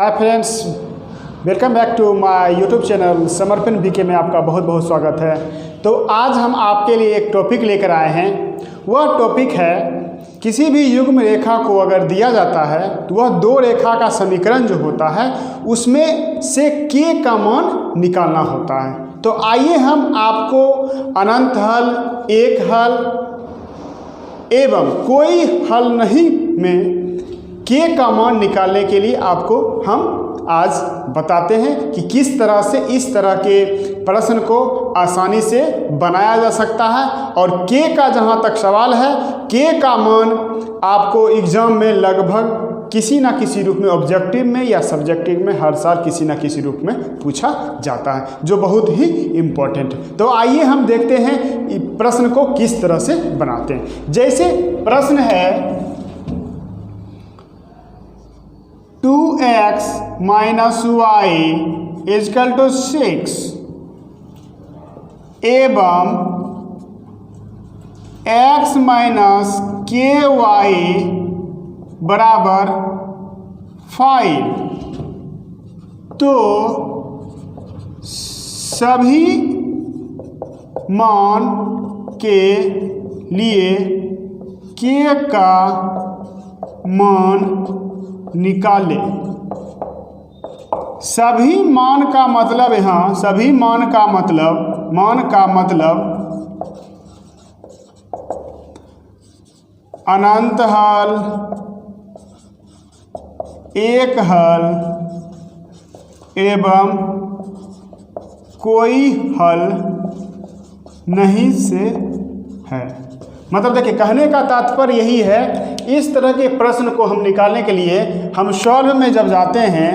Hi friends, welcome back to my YouTube channel Samarpan BK में आपका बहुत बहुत स्वागत है। तो आज हम आपके लिए एक टॉपिक लेकर आए हैं। वह टॉपिक है किसी भी युग्म रेखा को अगर दिया जाता है तो वह दो रेखा का समीकरण जो होता है उसमें से के का मान निकालना होता है। तो आइए हम आपको अनंत हल, एक हल एवं कोई हल नहीं में के का मान निकालने के लिए आपको हम आज बताते हैं कि किस तरह से इस तरह के प्रश्न को आसानी से बनाया जा सकता है। और के का जहां तक सवाल है, के का मान आपको एग्जाम में लगभग किसी ना किसी रूप में ऑब्जेक्टिव में या सब्जेक्टिव में हर साल किसी ना किसी रूप में पूछा जाता है, जो बहुत ही इम्पोर्टेंट है। तो आइए हम देखते हैं प्रश्न को किस तरह से बनाते हैं। जैसे प्रश्न है 2x minus Y is equal to 6 एवं x माइनस के वाई बराबर 5। तो सभी मान के लिए के का मान निकाले। सभी मान का मतलब यहाँ सभी मान का मतलब अनंत हल, एक हल एवं कोई हल नहीं से है। मतलब देखिए, कहने का तात्पर्य यही है, इस तरह के प्रश्न को हम निकालने के लिए हम सॉल्व में जब जाते हैं,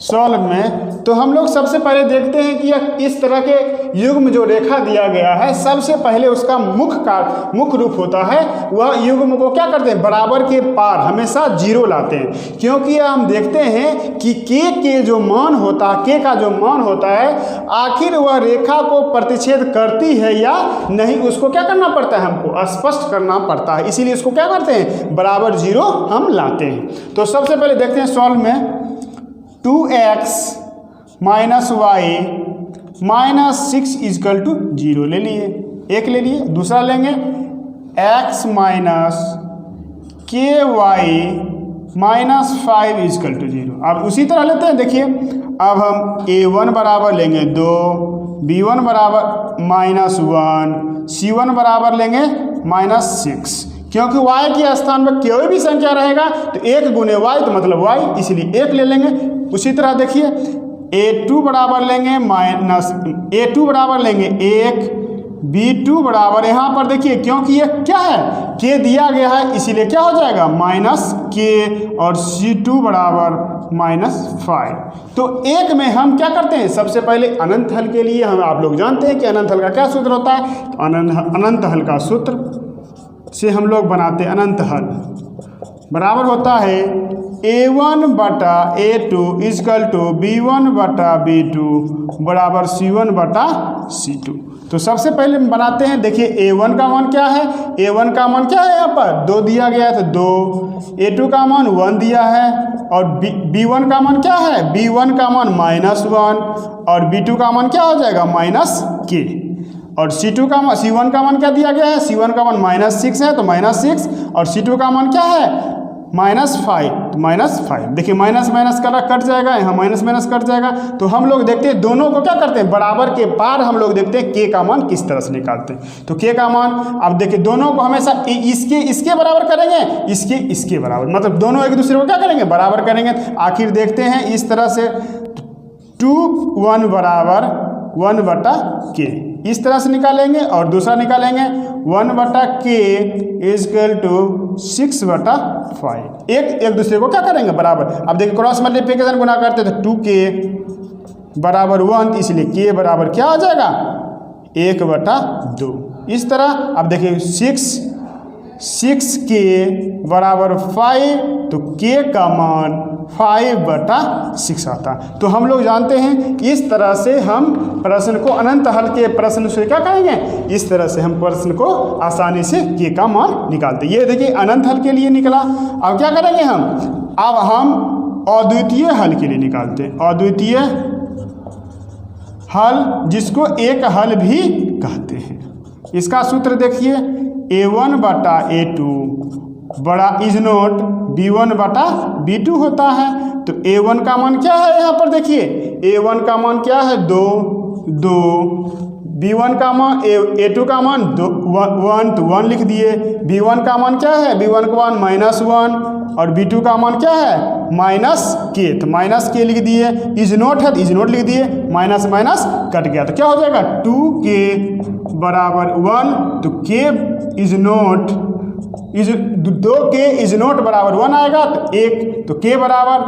सॉल्व में तो हम लोग सबसे पहले देखते हैं कि इस तरह के युग्म जो रेखा दिया गया है, सबसे पहले उसका मुख्य रूप होता है। वह युग्म को क्या करते हैं, बराबर के पार हमेशा जीरो लाते हैं। क्योंकि हम देखते हैं कि के जो मान होता है, के का जो मान होता है, आखिर वह रेखा को प्रतिच्छेद करती है या नहीं, उसको क्या करना पड़ता है, हमको स्पष्ट करना पड़ता है। इसीलिए इसको क्या करते हैं, बराबर जीरो हम लाते हैं। तो सबसे पहले देखते हैं सॉल्व में 2x minus y minus 6 equal to 0 ले लिए, एक ले लिए। दूसरा लेंगे x minus k y minus 5 equal to 0। अब उसी तरह लेते हैं। देखिए, अब हम a1 बराबर लेंगे 2, b1 बराबर -1, c1 बराबर लेंगे -6। क्योंकि y के स्थान पर कोई भी संख्या रहेगा तो 1 गुने y तो मतलब y, इसलिए 1 ले लेंगे। उसी तरह देखिए, a2 बराबर लेंगे a2 बराबर लेंगे 1, b2 बराबर, यहाँ पर देखिए क्योंकि ये क्या है, k दिया गया है, इसीलिए क्या हो जाएगा -k, और c2 बराबर -5। तो एक में हम क्या करते हैं, सबसे पहले अनंत हल के लिए आप लोग जानते हैं कि अनंत हल का क्या सूत्र होता है। तो अनंत हल का सूत्र से हम लोग बनाते हैं, अनंत हल बराबर होता है a1 बटा a2 इजकल टू b1 बटा b2 बराबर c1 बटा c2। तो सबसे पहले हम बनाते हैं। देखिए, a1 का मान क्या है, a1 का मान क्या है, यहाँ पर 2 दिया गया है तो 2, a2 का मान 1 दिया है, और b1 का मान क्या है, b1 का मान -1, और b2 का मान क्या हो जाएगा, -k, और c1 का मान क्या दिया गया है, c1 का मान -6 है तो -6, और c2 का मान क्या है, -5, तो -5। देखिए, माइनस कट जाएगा, यहाँ माइनस कट जाएगा। तो हम लोग देखते हैं दोनों को क्या करते हैं, बराबर के पार हम लोग देखते हैं के का मान किस तरह से निकालते हैं। तो के का मान, अब देखिए दोनों को हमेशा इसके बराबर करेंगे, इसके बराबर, मतलब दोनों एक दूसरे को क्या करेंगे, बराबर करेंगे। आखिर देखते हैं इस तरह से 2 1 बराबर 1 बटा के, इस तरह से निकालेंगे। और दूसरा निकालेंगे 1 बटा के इजकल टू 6 बटा 5। एक दूसरे को क्या करेंगे, बराबर। अब देखिए, क्रॉस मल्टीप्लिकेशन गुना करते तो 2k बराबर 1, इसलिए k बराबर क्या हो जाएगा, 1 बटा 2। इस तरह अब देखिए 6k बराबर 5, तो k का मान 5 बटा 6 आता। तो हम लोग जानते हैं इस तरह से हम प्रश्न को, अनंत हल के प्रश्न से क्या करेंगे, इस तरह से हम प्रश्न को आसानी से k का मान निकालते। ये देखिए अनंत हल के लिए निकला। अब क्या करेंगे हम, अब हम अद्वितीय हल के लिए निकालते हैं। अद्वितीय हल जिसको एक हल भी कहते हैं। इसका सूत्र देखिए, A1 बटा A2 बड़ा इज नोट B1 बटा B2 होता है। तो A1 का मान क्या है, यहाँ पर देखिए A1 का मान क्या है 2, B1 का मान A2 का मान 1, तो 1 लिख दिए। B1 का मान क्या है, B1 का मान -1 और B2 का मान क्या है -k, तो -k लिख दिए। इज नोट है तो इज नोट लिख दिए, माइनस माइनस कट गया तो क्या हो जाएगा 2k बराबर 1, तो k is note 2k is note बराबर 1 आएगा तो 1, तो k बराबर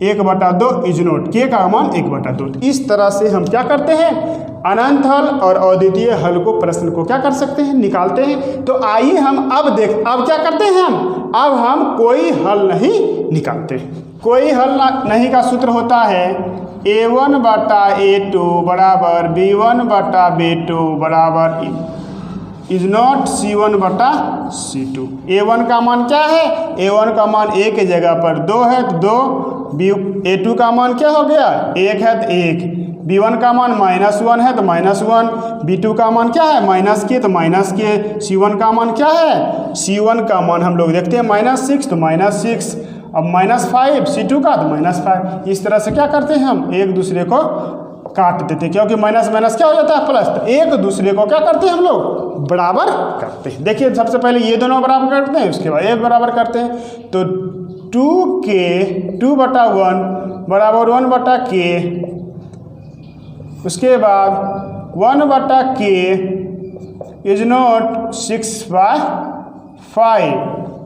1/2 इज नोट, k का मान 1/2। तो इस तरह से हम क्या करते हैं, अनंत हल और अद्वितीय हल को प्रश्न को क्या कर सकते हैं, निकालते हैं। तो आइए हम अब क्या करते हैं, हम कोई हल नहीं निकालते। कोई हल नहीं का सूत्र होता है A1 बटा A2 बराबर B1 बटा B2 बराबर इज नॉट C1 बटा C2। A1 का मान क्या है, A1 का मान A के जगह पर 2 है तो 2, A2 का मान क्या हो गया 1 है तो 1, B1 का मान -1 है तो -1, B2 का मान क्या है -k तो -k, C1 का मान क्या है, C1 का मान हम लोग देखते हैं -6 तो -6, अब -5 C2 का तो -5। इस तरह से क्या करते हैं, हम एक दूसरे को काट देते हैं, क्योंकि माइनस माइनस क्या हो जाता है प्लस, तो एक दूसरे को क्या करते हैं हम लोग बराबर करते हैं। देखिए सबसे पहले ये दोनों बराबर करते हैं, उसके बाद एक बराबर करते हैं। तो 2k 2/1 बराबर 1/k, उसके बाद 1/k इज नॉट 6/5।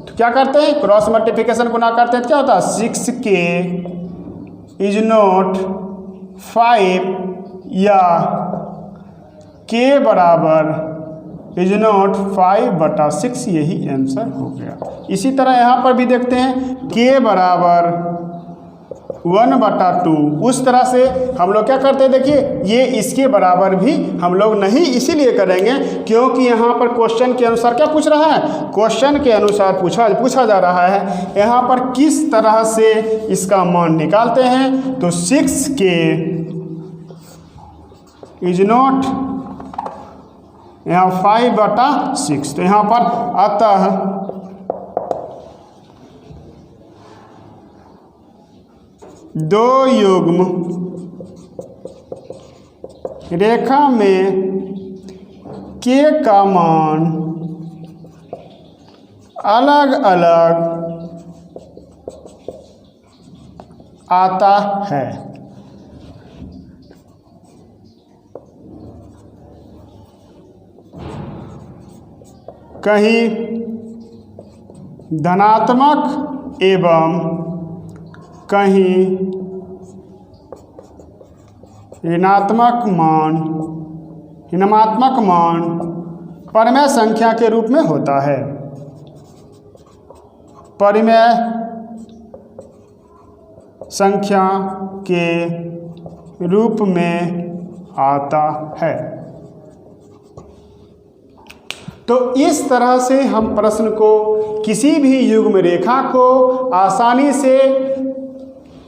तो क्या करते हैं, क्रॉस मल्टीप्लिकेशन को ना करते हैं तो क्या होता है 6k इज नॉट 5 या k बराबर इज नॉट 5/6, यही आंसर हो गया। इसी तरह यहाँ पर भी देखते हैं k बराबर 1/2। उस तरह से हम लोग क्या करते हैं, देखिए ये इसके बराबर भी हम लोग नहीं इसीलिए करेंगे क्योंकि यहाँ पर क्वेश्चन के अनुसार क्या पूछ रहा है, क्वेश्चन के अनुसार पूछा जा रहा है यहाँ पर किस तरह से इसका मान निकालते हैं। तो 6k इज नॉट यहाँ 5/6, तो यहाँ पर अतः दो युग्म रेखा में k का मान अलग अलग आता है। कहीं धनात्मक एवं कहीं ऋणात्मक मान परिमेय संख्या के रूप में होता है, परिमेय संख्या के रूप में आता है। तो इस तरह से हम प्रश्न को किसी भी युग्म रेखा को आसानी से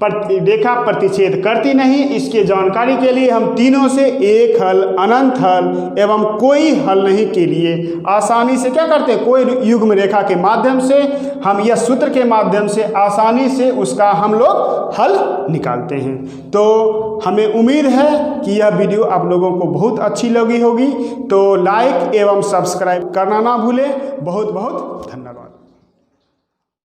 रेखा प्रतिच्छेद करती नहीं, इसके जानकारी के लिए हम तीनों से एक हल, अनंत हल एवं कोई हल नहीं के लिए आसानी से क्या करते हैं, कोई युग्म रेखा के माध्यम से हम यह सूत्र के माध्यम से आसानी से उसका हम लोग हल निकालते हैं। तो हमें उम्मीद है कि यह वीडियो आप लोगों को बहुत अच्छी लगी होगी। तो लाइक एवं सब्सक्राइब करना ना भूलें। बहुत बहुत धन्यवाद।